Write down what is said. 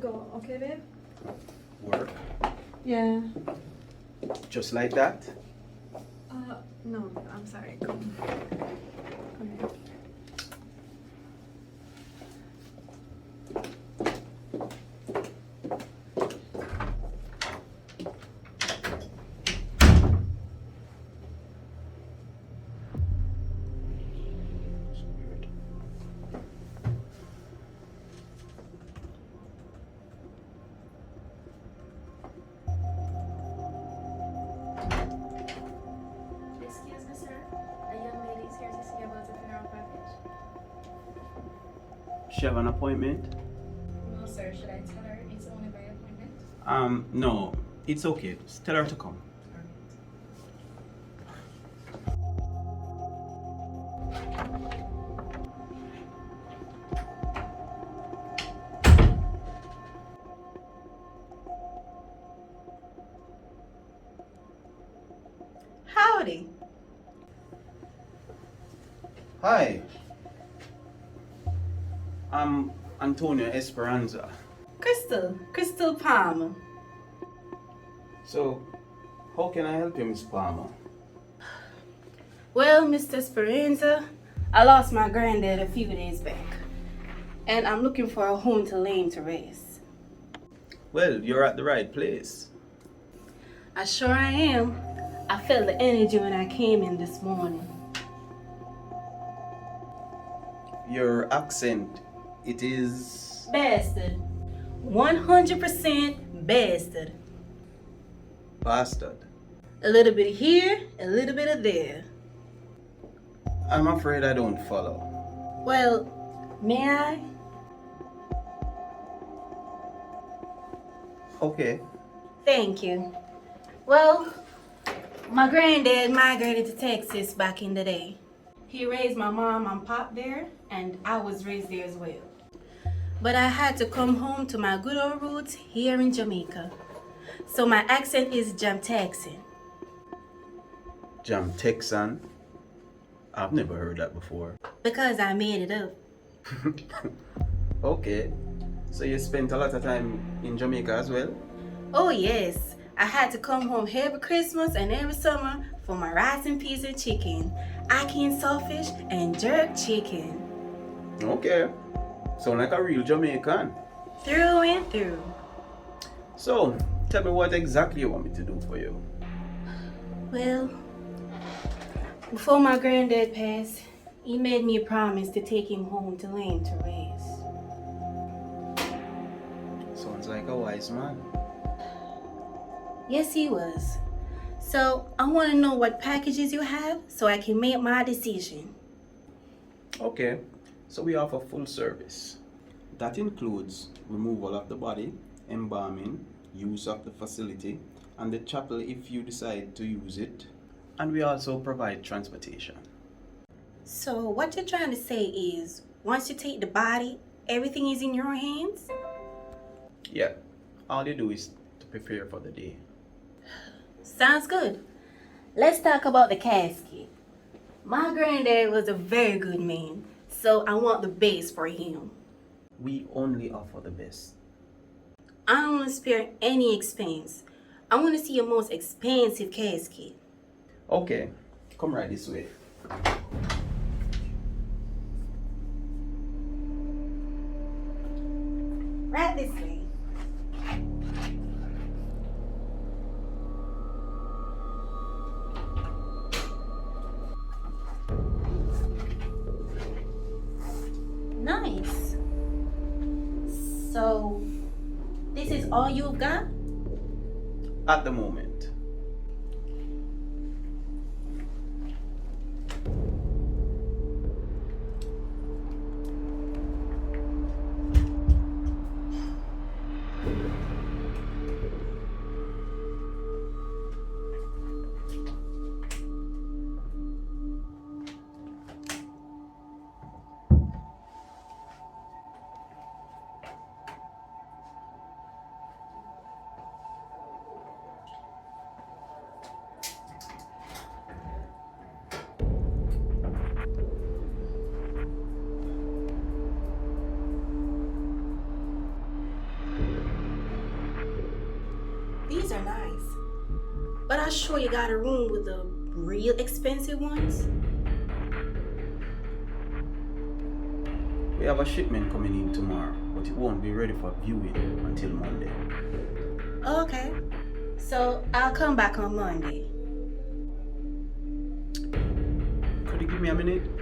to go, okay, babe? Work? Yeah. Just like that? No, I'm sorry. Come. Come here. Excuse me, sir. A young lady is here to see about a funeral package. She have an appointment? No, sir. Should I tell her it's only by appointment? No. It's okay. Just tell her to come. Howdy. Hi. I'm Antonio Xpressionz. Crystal Palmer. So, how can I help you, Miss Palmer? Well, Mr. Speranza, I lost my granddad a few days back. And I'm looking for a home to lay him to rest. Well, you're at the right place. I sure I am. I felt the energy when I came in this morning. Your accent, it is... Bastard. 100% bastard. bastard. A little bit here, a little bit of there. I'm afraid I don't follow. Well, may I? Okay. Thank you. Well, my granddad migrated to Texas back in the day. He raised my mom and pop there, and I was raised there as well. But I had to come home to my good old roots here in Jamaica. So my accent is JamTexan. JamTexan? I've never heard that before. Because I made it up. Okay. So you spent a lot of time in Jamaica as well? Oh yes, I had to come home every Christmas and every summer for my rice and peas and chicken, ackee and saltfish, and jerk chicken. Okay. Sound like a real Jamaican. Through and through. So, tell me what exactly you want me to do for you. Well, before my granddad passed, he made me a promise to take him home to lay him to rest. Sounds like a wise man. Yes, he was. So I want to know what packages you have so I can make my decision. Okay. So we offer full service. That includes removal of the body, embalming, use of the facility, and the chapel if you decide to use it. And we also provide transportation. So what you're trying to say is, once you take the body, everything is in your hands? Yeah. All you do is to prepare for the day. Sounds good. Let's talk about the casket. My granddad was a very good man, so I want the best for him. We only offer the best. I don't want to spare any expense. I want to see your most expensive casket. Okay. Come right this way. Right this way. Nice. So, this is all you've got? At the moment. But I'm sure you got a room with the real expensive ones. We have a shipment coming in tomorrow, but it won't be ready for viewing until Monday. Okay. So I'll come back on Monday. Could you give me a minute?